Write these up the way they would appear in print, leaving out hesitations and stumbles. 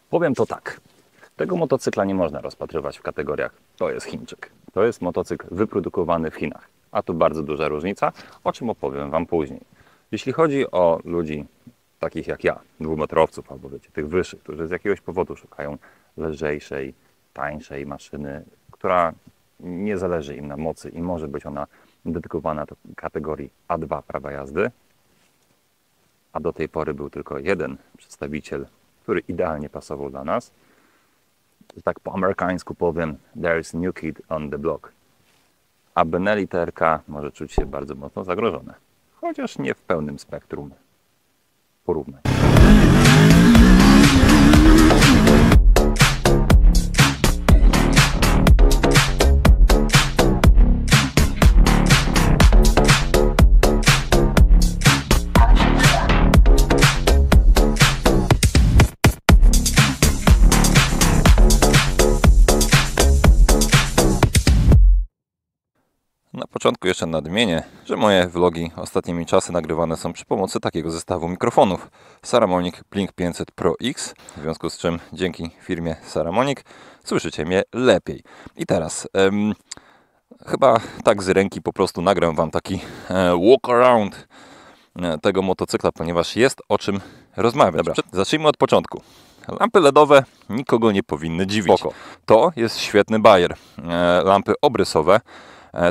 Powiem to tak. Tego motocykla nie można rozpatrywać w kategoriach to jest Chińczyk. To jest motocykl wyprodukowany w Chinach. A tu bardzo duża różnica, o czym opowiem Wam później. Jeśli chodzi o ludzi takich jak ja, dwumetrowców albo wiecie, tych wyższych, którzy z jakiegoś powodu szukają lżejszej, tańszej maszyny, która nie zależy im na mocy i może być ona dedykowana do kategorii A2 prawa jazdy, a do tej pory był tylko jeden przedstawiciel, który idealnie pasował dla nas, że tak po amerykańsku powiem, there's new kid on the block. A Benelli TRK może czuć się bardzo mocno zagrożone, chociaż nie w pełnym spektrum porównań. Na początku jeszcze nadmienię, że moje vlogi ostatnimi czasy nagrywane są przy pomocy takiego zestawu mikrofonów Saramonic Blink 500 Pro X, w związku z czym dzięki firmie Saramonic słyszycie mnie lepiej. I teraz chyba tak z ręki po prostu nagram Wam taki walk around tego motocykla, ponieważ jest o czym rozmawiać. Dobra, zacznijmy od początku. Lampy LEDowe nikogo nie powinny dziwić. To jest świetny bajer. Lampy obrysowe,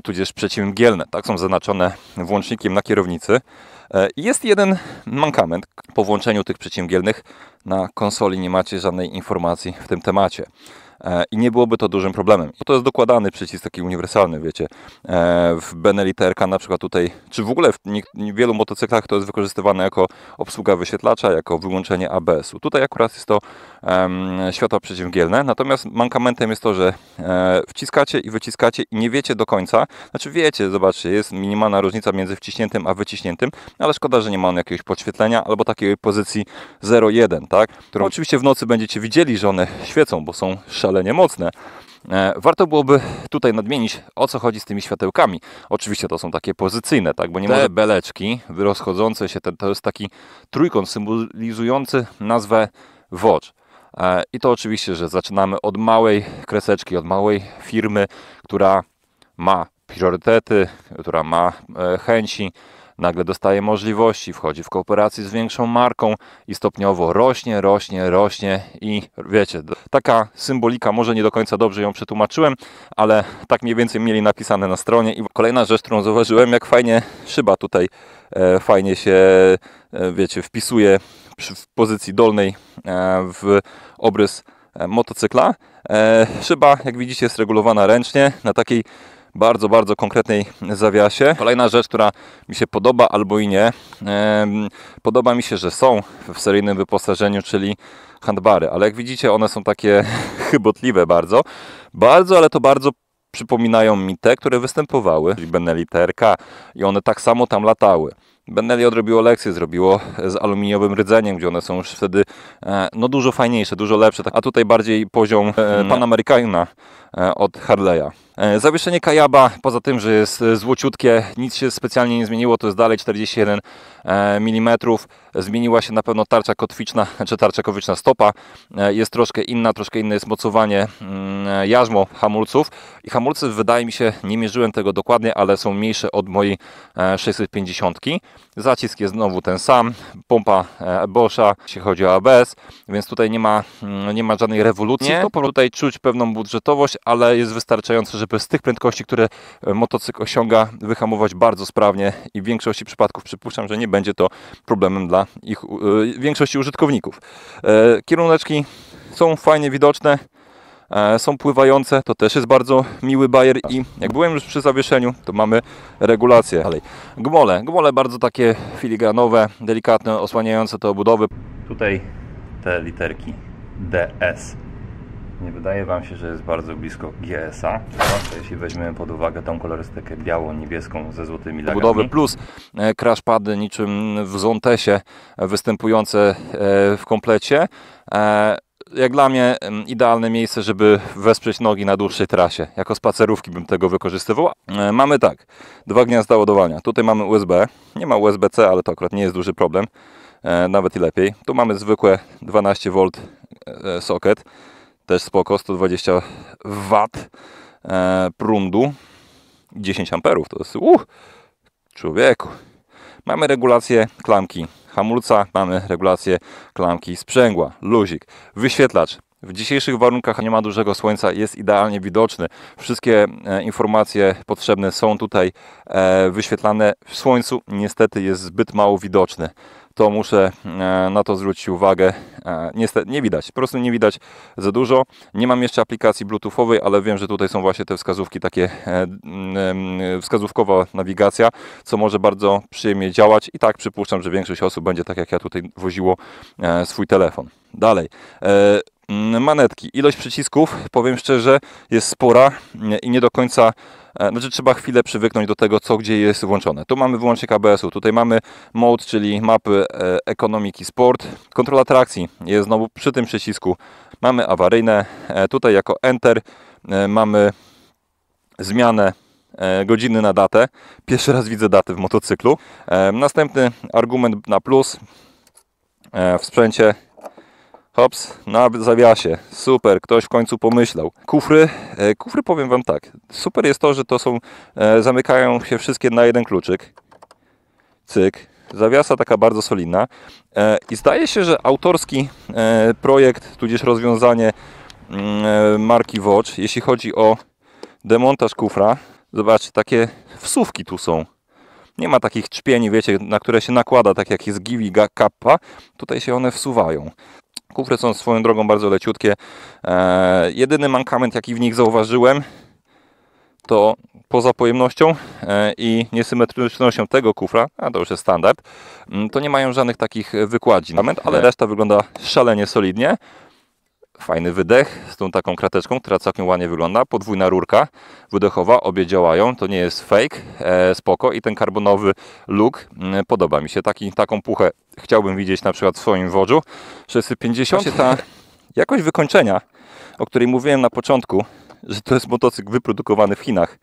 tudzież przeciwmgielne, tak, są zaznaczone włącznikiem na kierownicy. Jest jeden mankament. Po włączeniu tych przeciwmgielnych na konsoli nie macie żadnej informacji w tym temacie. I nie byłoby to dużym problemem. To jest dokładany przycisk taki uniwersalny, wiecie. W Benelli TRK na przykład tutaj, czy w ogóle w wielu motocyklach to jest wykorzystywane jako obsługa wyświetlacza, jako wyłączenie ABS-u. Tutaj akurat jest to światła przeciwmgielne, natomiast mankamentem jest to, że wciskacie i wyciskacie i nie wiecie do końca, znaczy wiecie, zobaczcie, jest minimalna różnica między wciśniętym a wyciśniętym, ale szkoda, że nie ma on jakiegoś podświetlenia albo takiej pozycji 0,1, tak? Którą oczywiście w nocy będziecie widzieli, że one świecą, bo są szalenie mocne. Warto byłoby tutaj nadmienić, o co chodzi z tymi światełkami. Oczywiście to są takie pozycyjne, tak? Bo nie może beleczki rozchodzące się, to jest taki trójkąt symbolizujący nazwę Watch. I to oczywiście, że zaczynamy od małej kreseczki, od małej firmy, która ma priorytety, która ma chęci, nagle dostaje możliwości, wchodzi w kooperację z większą marką i stopniowo rośnie i wiecie, taka symbolika, może nie do końca dobrze ją przetłumaczyłem, ale tak mniej więcej mieli napisane na stronie. I kolejna rzecz, którą zauważyłem, jak fajnie szyba tutaj fajnie się, wiecie, wpisuje w pozycji dolnej w obrys motocykla. Szyba, jak widzicie, jest regulowana ręcznie na takiej bardzo konkretnej zawiasie. Kolejna rzecz, która mi się podoba albo i nie, podoba mi się, że są w seryjnym wyposażeniu, czyli handbary, ale jak widzicie, one są takie chybotliwe bardzo, ale to bardzo przypominają mi te, które występowały, czyli Benelli TRK, i one tak samo tam latały. Benelli odrobiło lekcję, zrobiło z aluminiowym rdzeniem, gdzie one są już wtedy no dużo fajniejsze, dużo lepsze, a tutaj bardziej poziom Panamericana od Harley'a. Zawieszenie Kayaba, poza tym, że jest złociutkie, nic się specjalnie nie zmieniło, to jest dalej 41 mm. Zmieniła się na pewno tarcza kotwiczna, czy tarcza kotwiczna stopa, jest troszkę inne jest mocowanie jarzmo hamulców i hamulce, wydaje mi się, nie mierzyłem tego dokładnie, ale są mniejsze od mojej 650. Zacisk jest znowu ten sam, pompa Boscha, jeśli chodzi o ABS, więc tutaj nie ma żadnej rewolucji. Tutaj czuć pewną budżetowość, ale jest wystarczające, żeby z tych prędkości, które motocykl osiąga, wyhamować bardzo sprawnie i w większości przypadków przypuszczam, że nie będzie to problemem dla większości użytkowników. Kieruneczki są fajnie widoczne, są pływające, to też jest bardzo miły bajer i jak byłem już przy zawieszeniu, to mamy regulację. Gmole bardzo takie filigranowe, delikatne, osłaniające te obudowy. Tutaj te literki DS. Nie wydaje Wam się, że jest bardzo blisko GS-a, jeśli weźmiemy pod uwagę tą kolorystykę biało-niebieską ze złotymi lagami. Budowy plus crash pady niczym w Zontesie występujące w komplecie. Jak dla mnie idealne miejsce, żeby wesprzeć nogi na dłuższej trasie. Jako spacerówki bym tego wykorzystywał. Mamy tak, 2 gniazda ładowania. Tutaj mamy USB, nie ma USB-C, ale to akurat nie jest duży problem. Nawet i lepiej. Tu mamy zwykłe 12V socket. Też spoko, 120 W prądu. 10 amperów, to jest człowieku. Mamy regulację klamki hamulca, mamy regulację klamki sprzęgła, luzik, wyświetlacz. W dzisiejszych warunkach nie ma dużego słońca, jest idealnie widoczny. Wszystkie informacje potrzebne są tutaj wyświetlane. W słońcu niestety jest zbyt mało widoczny. To muszę na to zwrócić uwagę. Niestety nie widać, po prostu nie widać za dużo. Nie mam jeszcze aplikacji bluetoothowej, ale wiem, że tutaj są właśnie te wskazówki, takie wskazówkowa nawigacja, co może bardzo przyjemnie działać. I tak przypuszczam, że większość osób będzie tak jak ja tutaj woziło swój telefon. Dalej. Manetki. Ilość przycisków, powiem szczerze, jest spora i nie do końca, znaczy trzeba chwilę przywyknąć do tego, co gdzie jest włączone. Tu mamy wyłącznik ABS-u, tutaj mamy mode, czyli mapy ekonomiki sport. Kontrola trakcji jest znowu przy tym przycisku. Mamy awaryjne, tutaj jako Enter mamy zmianę godziny na datę. Pierwszy raz widzę daty w motocyklu. Następny argument na plus w sprzęcie. Hops, na zawiasie. Super, ktoś w końcu pomyślał. Kufry powiem Wam tak. Super jest to, że to są, zamykają się wszystkie na jeden kluczyk. Cyk. Zawiasa taka bardzo solidna. I zdaje się, że autorski projekt, tudzież rozwiązanie marki Watch, jeśli chodzi o demontaż kufra. Zobaczcie, takie wsówki tu są. Nie ma takich trzpieni, wiecie, na które się nakłada, tak jak jest Givi, Kappa. Tutaj się one wsuwają. Kufry są swoją drogą bardzo leciutkie. Jedyny mankament, jaki w nich zauważyłem, to poza pojemnością i niesymetrycznością tego kufra, a to już jest standard, to nie mają żadnych takich wykładzin, ale reszta wygląda szalenie solidnie. Fajny wydech z tą taką krateczką, która całkiem ładnie wygląda. Podwójna rurka wydechowa, obie działają. To nie jest fake, spoko. I ten karbonowy look podoba mi się. Taką puchę chciałbym widzieć na przykład w swoim Watchu 650. Właśnie ta jakość wykończenia, o której mówiłem na początku, że to jest motocykl wyprodukowany w Chinach,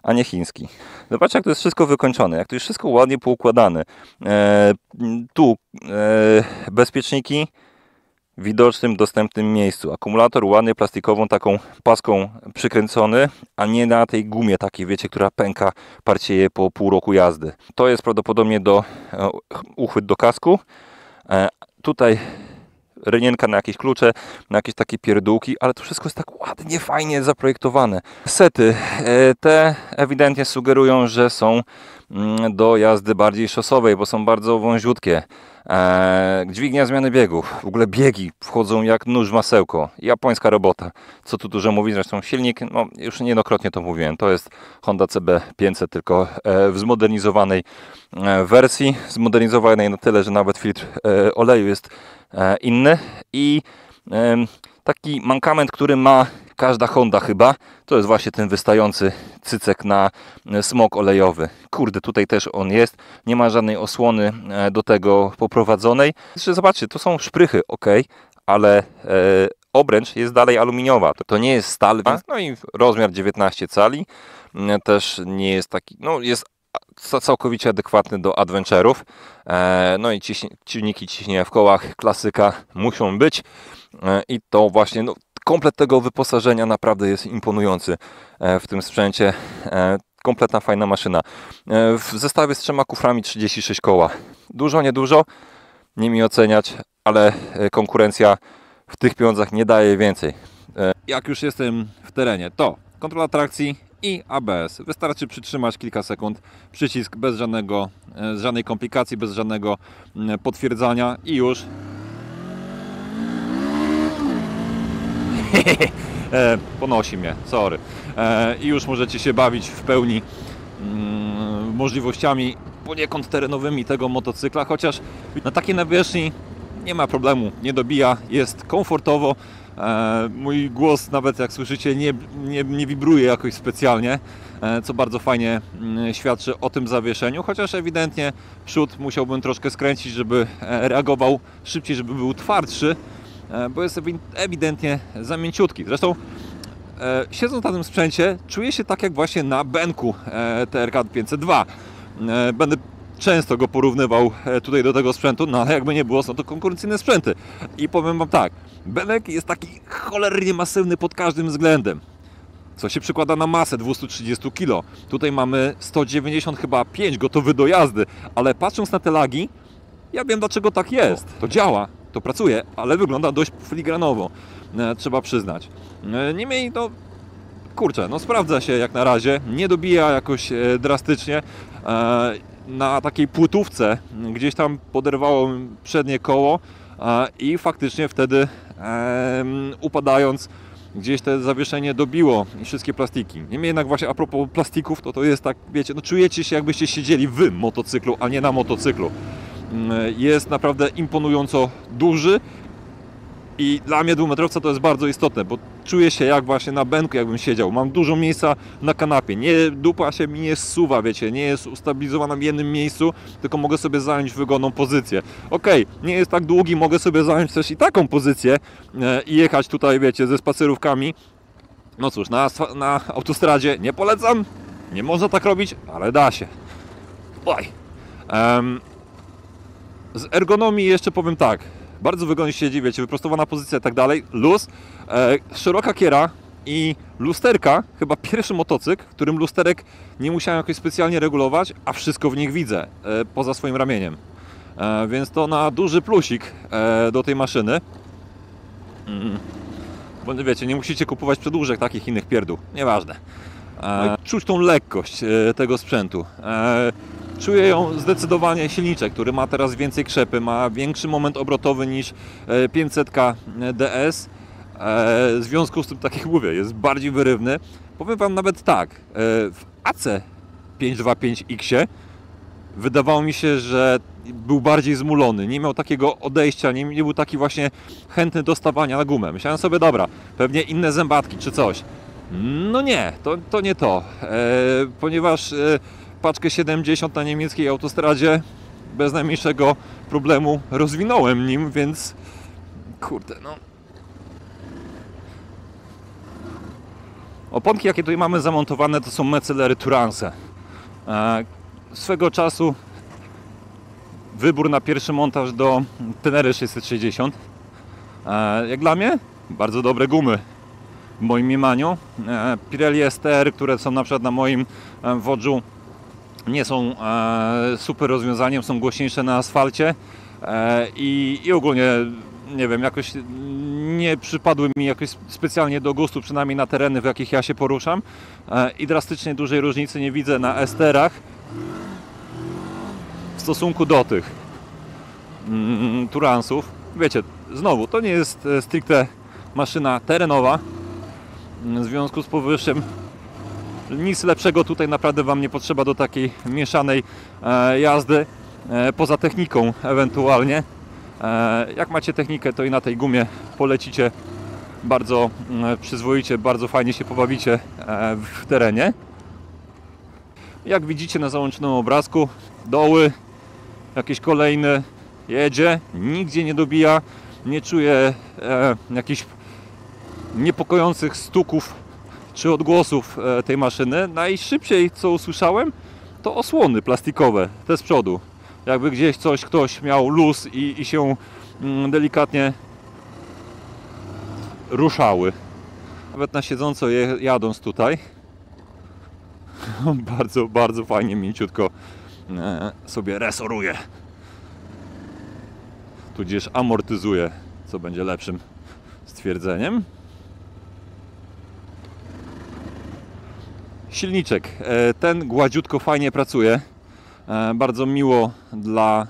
a nie chiński. Zobaczcie, jak to jest wszystko wykończone, jak to jest wszystko ładnie poukładane. Tu bezpieczniki w widocznym, dostępnym miejscu. Akumulator ładnie plastikową taką paską przykręcony, a nie na tej gumie takiej, wiecie, która pęka, parcieje po pół roku jazdy. To jest prawdopodobnie uchwyt do kasku. Tutaj rynienka na jakieś klucze, na jakieś takie pierdółki, ale to wszystko jest tak ładnie, fajnie zaprojektowane. Sety te ewidentnie sugerują, że są do jazdy bardziej szosowej, bo są bardzo wąziutkie. Dźwignia zmiany biegów. W ogóle biegi wchodzą jak nóż w masełko. Japońska robota. Co tu dużo mówić, zresztą silnik, no już niejednokrotnie to mówiłem, to jest Honda CB500, tylko w zmodernizowanej wersji. Zmodernizowanej na tyle, że nawet filtr oleju jest inny. I taki mankament, który ma każda Honda chyba, to jest właśnie ten wystający cycek na smok olejowy. Kurde, tutaj też on jest. Nie ma żadnej osłony do tego poprowadzonej. Zresztą zobaczcie, to są szprychy, ok, ale obręcz jest dalej aluminiowa. To nie jest stal, więc, no i rozmiar 19 cali. Też nie jest taki, no jest całkowicie adekwatny do adventure'ów. No i silniki ciśnienia w kołach, klasyka, muszą być. I to właśnie, no, komplet tego wyposażenia naprawdę jest imponujący w tym sprzęcie. Kompletna fajna maszyna. W zestawie z 3 kuframi 36 koła. Dużo, niedużo, nie mi oceniać, ale konkurencja w tych pieniądzach nie daje więcej. Jak już jestem w terenie, to kontrola trakcji i ABS. Wystarczy przytrzymać kilka sekund przycisk bez żadnej komplikacji, bez żadnego potwierdzania i już ponosi mnie, sorry. I już możecie się bawić w pełni możliwościami poniekąd terenowymi tego motocykla, chociaż na takiej nawierzchni nie ma problemu, nie dobija, jest komfortowo. Mój głos, nawet jak słyszycie, nie wibruje jakoś specjalnie, co bardzo fajnie świadczy o tym zawieszeniu, chociaż ewidentnie przód musiałbym troszkę skręcić, żeby reagował szybciej, żeby był twardszy, bo jest ewidentnie za mięciutki. Zresztą siedząc na tym sprzęcie, czuję się tak jak właśnie na Benku TRK 502. Będę często go porównywał tutaj do tego sprzętu, no ale jakby nie było, są to konkurencyjne sprzęty. I powiem wam tak, Benek jest taki cholernie masywny pod każdym względem, co się przekłada na masę 230 kg. Tutaj mamy 190 chyba 5 gotowy do jazdy, ale patrząc na te lagi, ja wiem dlaczego tak jest. To działa, to pracuje, ale wygląda dość filigranowo, trzeba przyznać. Niemniej, no kurczę, no sprawdza się jak na razie, nie dobija jakoś drastycznie. Na takiej płytówce gdzieś tam poderwało przednie koło i faktycznie wtedy upadając gdzieś to zawieszenie dobiło i wszystkie plastiki. Niemniej jednak właśnie a propos plastików, to jest tak, wiecie, no czujecie się jakbyście siedzieli w motocyklu, a nie na motocyklu. Jest naprawdę imponująco duży i dla mnie dwumetrowca to jest bardzo istotne, bo czuję się jak właśnie na bęku, jakbym siedział. Mam dużo miejsca na kanapie, dupa się mi nie zsuwa, wiecie, nie jest ustabilizowana w jednym miejscu, tylko mogę sobie zająć wygodną pozycję. Okej, nie jest tak długi, mogę sobie zająć też i taką pozycję i jechać tutaj, wiecie, ze spacerówkami. No cóż, na autostradzie nie polecam, nie można tak robić, ale da się. Oj. Z ergonomii jeszcze powiem tak. Bardzo wygodnie siedzi, wiecie, wyprostowana pozycja i tak dalej, luz, szeroka kiera i lusterka, chyba pierwszy motocykl, w którym lusterek nie musiałem jakoś specjalnie regulować, a wszystko w nich widzę, poza swoim ramieniem. Więc to na duży plusik do tej maszyny. Bo wiecie, nie musicie kupować przedłużek takich innych pierdół, nieważne. Czuć tą lekkość tego sprzętu. Czuję ją zdecydowanie silniczek, który ma teraz więcej krzepy, ma większy moment obrotowy niż 500 DS. W związku z tym, tak jak mówię, jest bardziej wyrywny. Powiem wam nawet tak, w AC 525X wydawało mi się, że był bardziej zmulony, nie miał takiego odejścia, nie był taki właśnie chętny do stawania na gumę. Myślałem sobie, dobra, pewnie inne zębatki czy coś. No nie, to nie to, ponieważ paczkę 70 na niemieckiej autostradzie bez najmniejszego problemu rozwinąłem nim, więc kurde, no. Oponki, jakie tutaj mamy zamontowane, to są Metzeler Turanse. Swego czasu wybór na pierwszy montaż do Tenery 660. Jak dla mnie, bardzo dobre gumy w moim mniemaniu. Pirelli STR, które są na przykład na moim wodżu, nie są super rozwiązaniem, są głośniejsze na asfalcie i ogólnie, nie wiem, jakoś nie przypadły mi jakoś specjalnie do gustu, przynajmniej na tereny, w jakich ja się poruszam, i drastycznie dużej różnicy nie widzę na STR-ach w stosunku do tych Turansów. Wiecie, znowu, to nie jest stricte maszyna terenowa, w związku z powyższym nic lepszego tutaj naprawdę wam nie potrzeba do takiej mieszanej jazdy, poza techniką ewentualnie. Jak macie technikę, to i na tej gumie polecicie bardzo przyzwoicie, bardzo fajnie się pobawicie w terenie. Jak widzicie na załączonym obrazku, doły, jakieś kolejne, jedzie, nigdzie nie dobija, nie czuję jakichś niepokojących stuków czy odgłosów tej maszyny. Najszybciej co usłyszałem, to osłony plastikowe, te z przodu. Jakby gdzieś ktoś miał luz i się delikatnie ruszały. Nawet na siedząco jadąc tutaj, bardzo, bardzo fajnie, mięciutko sobie resoruje. Tudzież amortyzuje, co będzie lepszym stwierdzeniem. Silniczek, ten gładziutko fajnie pracuje, bardzo miło dla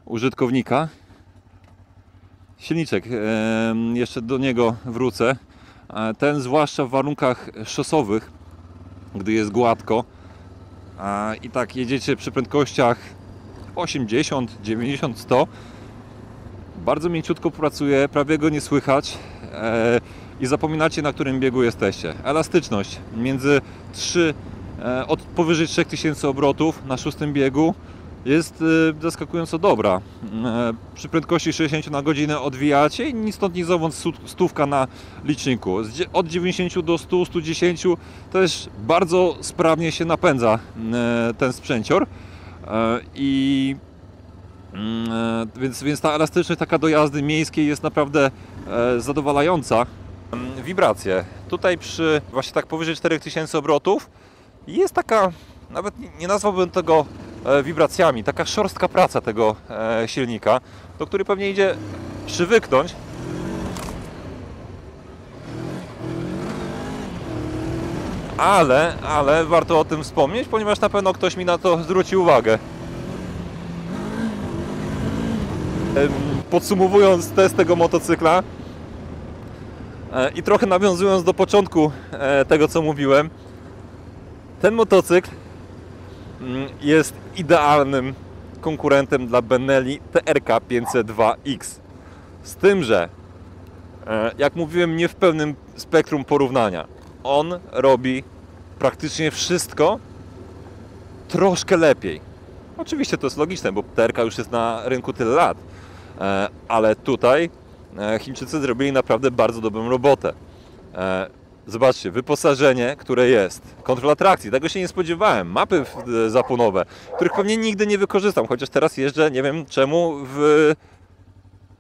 użytkownika. Silniczek, jeszcze do niego wrócę, ten zwłaszcza w warunkach szosowych, gdy jest gładko i tak jedziecie przy prędkościach 80, 90, 100, bardzo mięciutko pracuje, prawie go nie słychać i zapominacie, na którym biegu jesteście. Elastyczność między od powyżej 3000 obrotów na 6 biegu jest zaskakująco dobra. Przy prędkości 60 na godzinę odwijacie i ni stąd ni zowąd stówka na liczniku. Od 90 do 100, 110 też bardzo sprawnie się napędza ten sprzęcior. Więc ta elastyczność taka do jazdy miejskiej jest naprawdę zadowalająca. Wibracje. Tutaj przy właśnie tak powyżej 4000 obrotów jest taka, nawet nie nazwałbym tego wibracjami, taka szorstka praca tego silnika, do której pewnie idzie przywyknąć. Ale warto o tym wspomnieć, ponieważ na pewno ktoś mi na to zwróci uwagę. Podsumowując test tego motocykla i trochę nawiązując do początku tego, co mówiłem, ten motocykl jest idealnym konkurentem dla Benelli TRK 502X. Z tym, że jak mówiłem, nie w pełnym spektrum porównania. On robi praktycznie wszystko troszkę lepiej. Oczywiście to jest logiczne, bo TRK już jest na rynku tyle lat. Ale tutaj Chińczycy zrobili naprawdę bardzo dobrą robotę. Zobaczcie, wyposażenie, które jest. Kontrola trakcji, tego się nie spodziewałem. Mapy zapłonowe, których pewnie nigdy nie wykorzystam, chociaż teraz jeżdżę, nie wiem czemu,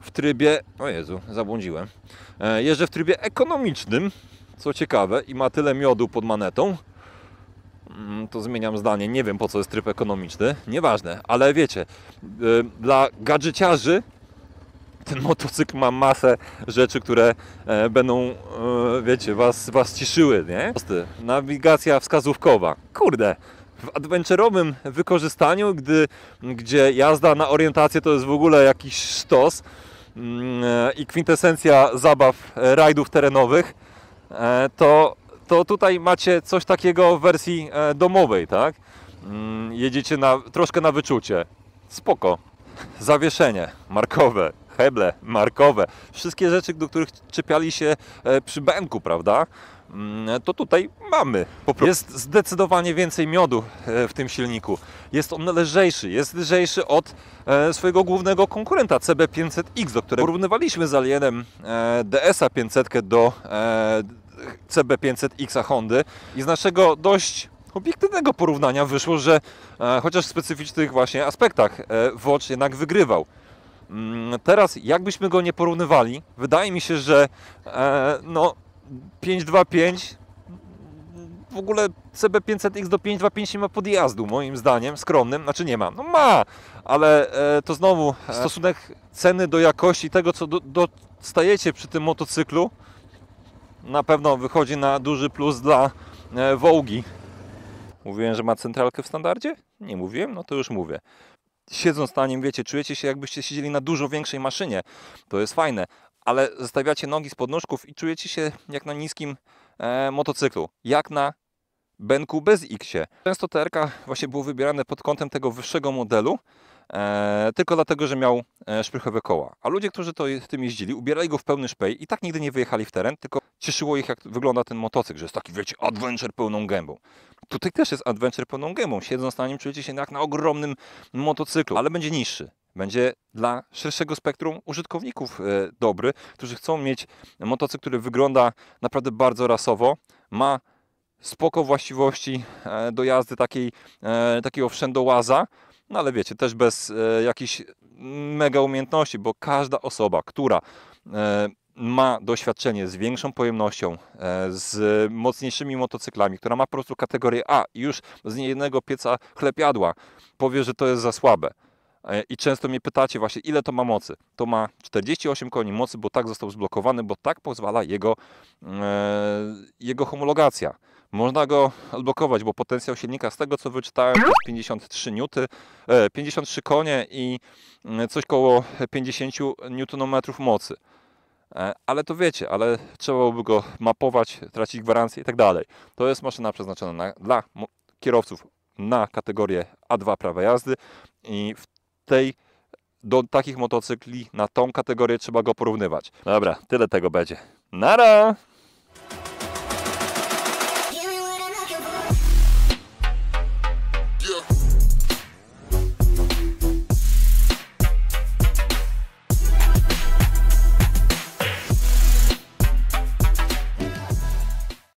w trybie... O Jezu, zabłądziłem. Jeżdżę w trybie ekonomicznym, co ciekawe, i ma tyle miodu pod manetą. To zmieniam zdanie, nie wiem po co jest tryb ekonomiczny, nieważne, ale wiecie, dla gadżeciarzy ten motocykl ma masę rzeczy, które będą, wiecie, was cieszyły, nie? Nawigacja wskazówkowa. Kurde, w adventure'owym wykorzystaniu, gdzie jazda na orientację to jest w ogóle jakiś sztos i kwintesencja zabaw rajdów terenowych, to tutaj macie coś takiego w wersji domowej, tak? Jedziecie troszkę na wyczucie. Spoko. Zawieszenie markowe, heble markowe, wszystkie rzeczy, do których czepiali się przy bęku, prawda? To tutaj mamy. Jest zdecydowanie więcej miodu w tym silniku. Jest on lżejszy. Jest lżejszy od swojego głównego konkurenta CB500X, do którego porównywaliśmy z Alienem DS-a 500 do CB500X Hondy. I z naszego dość obiektywnego porównania wyszło, że chociaż w specyficznych właśnie aspektach Watch jednak wygrywał. Teraz jakbyśmy go nie porównywali, wydaje mi się, że no 525 w ogóle CB500X do 525 nie ma podjazdu, moim zdaniem, skromnym, znaczy nie ma, no ma, ale to znowu stosunek ceny do jakości tego, co dostajecie przy tym motocyklu, na pewno wychodzi na duży plus dla Wołgi. Mówiłem, że ma centralkę w standardzie? Nie mówiłem? No to już mówię. Siedząc na nim, wiecie, czujecie się jakbyście siedzieli na dużo większej maszynie. To jest fajne, ale zostawiacie nogi z podnóżków i czujecie się jak na niskim motocyklu. Jak na benku bez X-ie. Często TRK właśnie było wybierane pod kątem tego wyższego modelu, tylko dlatego, że miał szprychowe koła. A ludzie, którzy tym jeździli, ubierali go w pełny szpej i tak nigdy nie wyjechali w teren, tylko cieszyło ich, jak wygląda ten motocykl, że jest taki, wiecie, adventure pełną gębą. Tutaj też jest adventure pełną gębą. Siedząc na nim, czujecie się jak na ogromnym motocyklu, ale będzie niższy. Będzie dla szerszego spektrum użytkowników dobry, którzy chcą mieć motocykl, który wygląda naprawdę bardzo rasowo, ma spoko właściwości do jazdy takiego wszędołaza, no ale wiecie, też bez jakichś mega umiejętności, bo każda osoba, która ma doświadczenie z większą pojemnością, z mocniejszymi motocyklami, która ma po prostu kategorię A i już z niejednego pieca chleb jadła, powie, że to jest za słabe. I często mnie pytacie właśnie, ile to ma mocy. To ma 48 koni mocy, bo tak został zblokowany, bo tak pozwala jego homologacja. Można go odblokować, bo potencjał silnika, z tego co wyczytałem, to jest 53 konie i coś koło 50 Nm mocy. Ale to wiecie, ale trzeba byłoby go mapować, tracić gwarancję i tak dalej. To jest maszyna przeznaczona dla kierowców na kategorię A2 prawa jazdy i do takich motocykli na tą kategorię trzeba go porównywać. Dobra, tyle tego będzie. Nara!